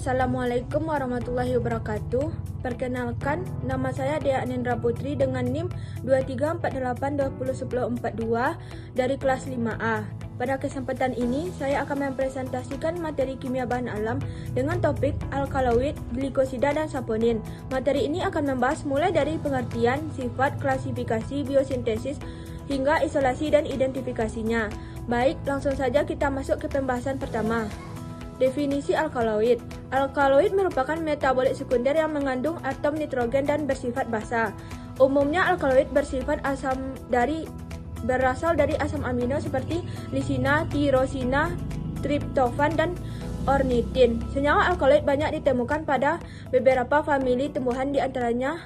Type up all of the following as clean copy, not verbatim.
Assalamualaikum warahmatullahi wabarakatuh. Perkenalkan, nama saya Dea Anindra Putri dengan NIM 2348201042 dari kelas 5A. Pada kesempatan ini, saya akan mempresentasikan materi kimia bahan alam dengan topik alkaloid, glikosida, dan saponin. Materi ini akan membahas mulai dari pengertian, sifat, klasifikasi, biosintesis, hingga isolasi dan identifikasinya. Baik, langsung saja kita masuk ke pembahasan pertama. Definisi alkaloid. Alkaloid merupakan metabolit sekunder yang mengandung atom nitrogen dan bersifat basa. Umumnya alkaloid berasal dari asam amino seperti lisina, tirosina, triptofan, dan ornitin. Senyawa alkaloid banyak ditemukan pada beberapa famili tumbuhan, diantaranya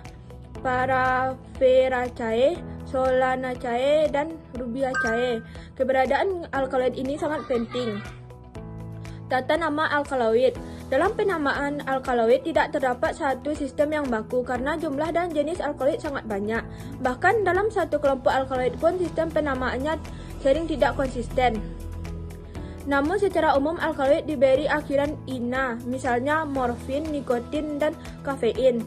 Paraferaceae, Solanaceae, dan Rubiaceae. Keberadaan alkaloid ini sangat penting. Tata nama alkaloid. Dalam penamaan alkaloid tidak terdapat satu sistem yang baku karena jumlah dan jenis alkaloid sangat banyak. Bahkan dalam satu kelompok alkaloid pun sistem penamaannya sering tidak konsisten. Namun secara umum alkaloid diberi akhiran ina, misalnya morfin, nikotin, dan kafein.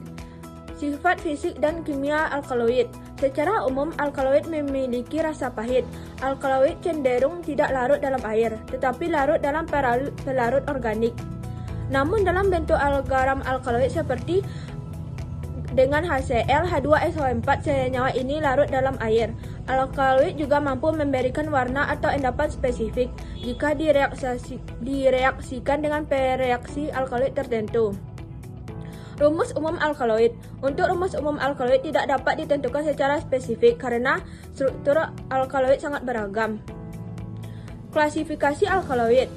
Sifat fisik dan kimia alkaloid. Secara umum, alkaloid memiliki rasa pahit. Alkaloid cenderung tidak larut dalam air, tetapi larut dalam pelarut organik. Namun dalam bentuk garam alkaloid seperti dengan HCl, H2SO4, senyawa ini larut dalam air. Alkaloid juga mampu memberikan warna atau endapan spesifik jika direaksikan dengan pereaksi alkaloid tertentu. Rumus umum alkaloid. Untuk rumus umum alkaloid tidak dapat ditentukan secara spesifik karena struktur alkaloid sangat beragam. Klasifikasi alkaloid.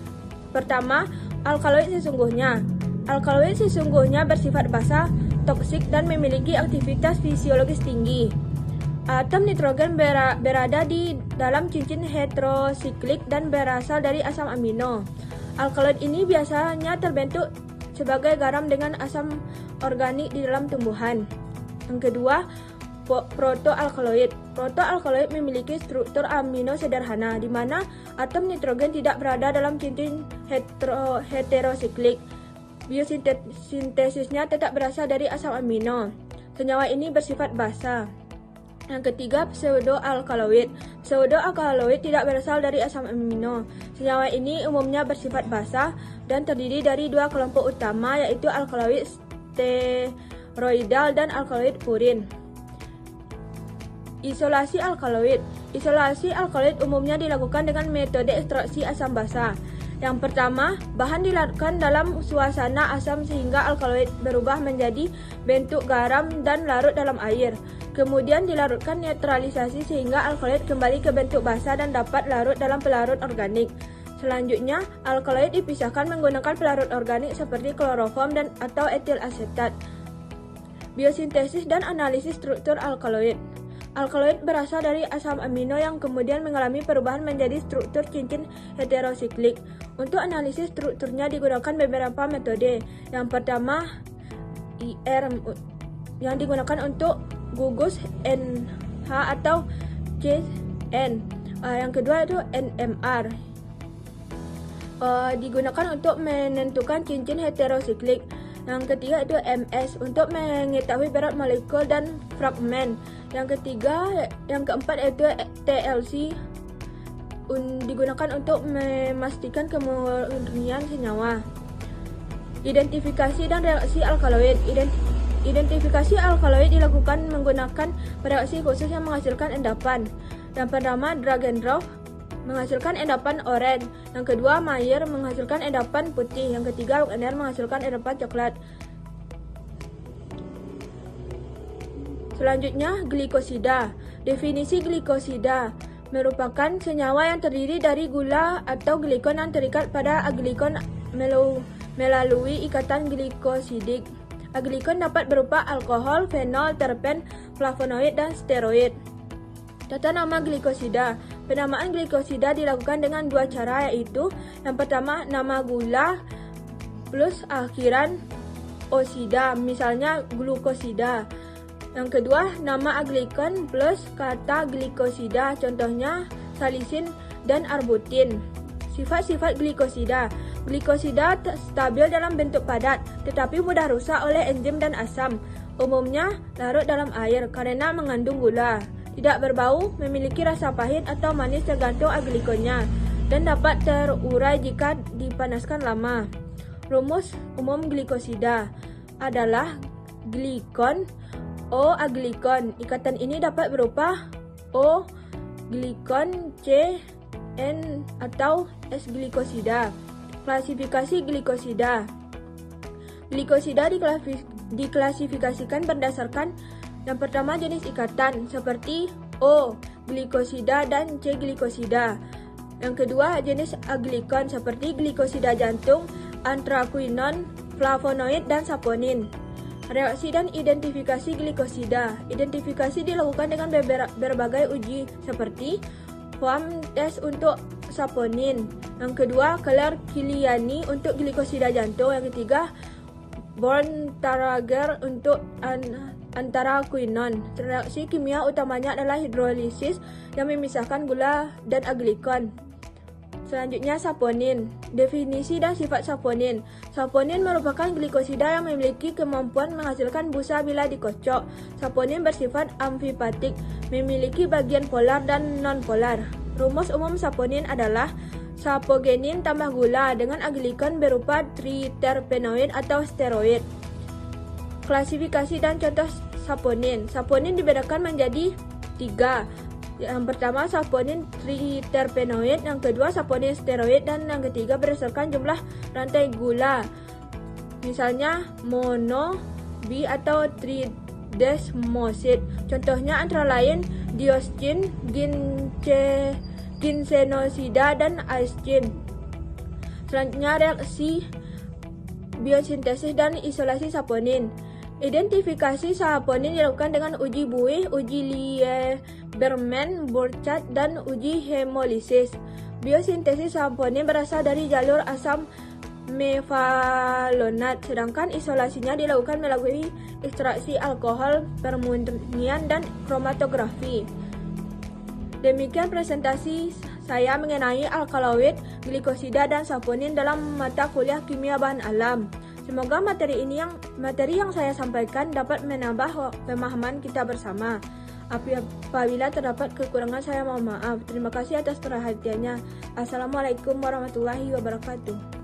Pertama, alkaloid sesungguhnya. Alkaloid sesungguhnya bersifat basa, toksik, dan memiliki aktivitas fisiologis tinggi. Atom nitrogen berada di dalam cincin heterosiklik dan berasal dari asam amino. Alkaloid ini biasanya terbentuk sebagai garam dengan asam organik di dalam tumbuhan. Yang kedua, protoalkaloid. Protoalkaloid memiliki struktur amino sederhana di mana atom nitrogen tidak berada dalam cincin heterosiklik. Biosintesisnya tetap berasal dari asam amino. Senyawa ini bersifat basa. Yang ketiga, pseudoalkaloid. Pseudoalkaloid tidak berasal dari asam amino. Senyawa ini umumnya bersifat basa dan terdiri dari dua kelompok utama, yaitu alkaloid steroidal dan alkaloid purin. Isolasi alkaloid. Isolasi alkaloid umumnya dilakukan dengan metode ekstraksi asam basa. Yang pertama, bahan dilarutkan dalam suasana asam sehingga alkaloid berubah menjadi bentuk garam dan larut dalam air. Kemudian dilarutkan netralisasi sehingga alkaloid kembali ke bentuk basa dan dapat larut dalam pelarut organik. Selanjutnya, alkaloid dipisahkan menggunakan pelarut organik seperti kloroform atau etil asetat. Biosintesis dan analisis struktur alkaloid. Alkaloid berasal dari asam amino yang kemudian mengalami perubahan menjadi struktur cincin heterosiklik. Untuk analisis strukturnya digunakan beberapa metode. Yang pertama, IR yang digunakan untuk gugus NH atau CN. Yang kedua itu NMR. Digunakan untuk menentukan cincin heterosiklik. Yang ketiga itu MS untuk mengetahui berat molekul dan fragmen. Yang keempat itu TLC digunakan untuk memastikan kemurnian senyawa. Identifikasi dan reaksi alkaloid. Identifikasi alkaloid dilakukan menggunakan reaksi khusus yang menghasilkan endapan. Yang pertama, drag and drop menghasilkan endapan oranye. Yang kedua, Mayer menghasilkan endapan putih. Yang ketiga, Wagner menghasilkan endapan coklat. Selanjutnya, glikosida. Definisi glikosida merupakan senyawa yang terdiri dari gula atau glikon yang terikat pada aglikon melalui ikatan glikosidik. Aglikon dapat berupa alkohol, fenol, terpen, flavonoid, dan steroid. Tata nama glikosida. Penamaan glikosida dilakukan dengan dua cara, yaitu yang pertama nama gula plus akhiran osida, misalnya glukosida. Yang kedua nama aglikon plus kata glikosida, contohnya salisin dan arbutin. Sifat-sifat glikosida. Glikosida stabil dalam bentuk padat, tetapi mudah rusak oleh enzim dan asam. Umumnya larut dalam air karena mengandung gula. Tidak berbau, memiliki rasa pahit atau manis tergantung aglikonnya, dan dapat terurai jika dipanaskan lama. Rumus umum glikosida adalah glikon O aglikon. Ikatan ini dapat berupa O glikon C N atau S glikosida. Klasifikasi glikosida. Glikosida diklasifikasikan berdasarkan yang pertama jenis ikatan seperti O glikosida dan C glikosida. Yang kedua jenis aglikon seperti glikosida jantung, anthraquinone, flavonoid dan saponin. Reaksi dan identifikasi glikosida. Identifikasi dilakukan dengan berbagai uji seperti Schwann test untuk saponin. Yang kedua, Keller-Kiliani untuk glikosida jantung. Yang ketiga, Born-Tarrager untuk anthraquinone. Reaksi kimia utamanya adalah hidrolisis yang memisahkan gula dan aglikon. Selanjutnya, saponin. Definisi dan sifat saponin. Saponin merupakan glikosida yang memiliki kemampuan menghasilkan busa bila dikocok. Saponin bersifat amfipatik, memiliki bagian polar dan non-polar. Rumus umum saponin adalah sapogenin tambah gula dengan aglikon berupa triterpenoid atau steroid. Klasifikasi dan contoh saponin. Saponin dibedakan menjadi 3. Yang pertama saponin triterpenoid, yang kedua saponin steroid, dan yang ketiga berdasarkan jumlah rantai gula. Misalnya mono, bi atau tridesmosid. Contohnya antara lain dioscin, ginsenosida dan aiscin. Selanjutnya reaksi biosintesis dan isolasi saponin. Identifikasi saponin dilakukan dengan uji Buih, uji Lieberman-Burchardt, dan uji hemolisis. Biosintesis saponin berasal dari jalur asam mevalonat, sedangkan isolasinya dilakukan melalui ekstraksi alkohol, permurnian, dan kromatografi. Demikian presentasi saya mengenai alkaloid, glikosida, dan saponin dalam mata kuliah kimia bahan alam. Semoga materi yang saya sampaikan dapat menambah pemahaman kita bersama. Apabila terdapat kekurangan, saya mohon maaf. Terima kasih atas perhatiannya. Assalamualaikum warahmatullahi wabarakatuh.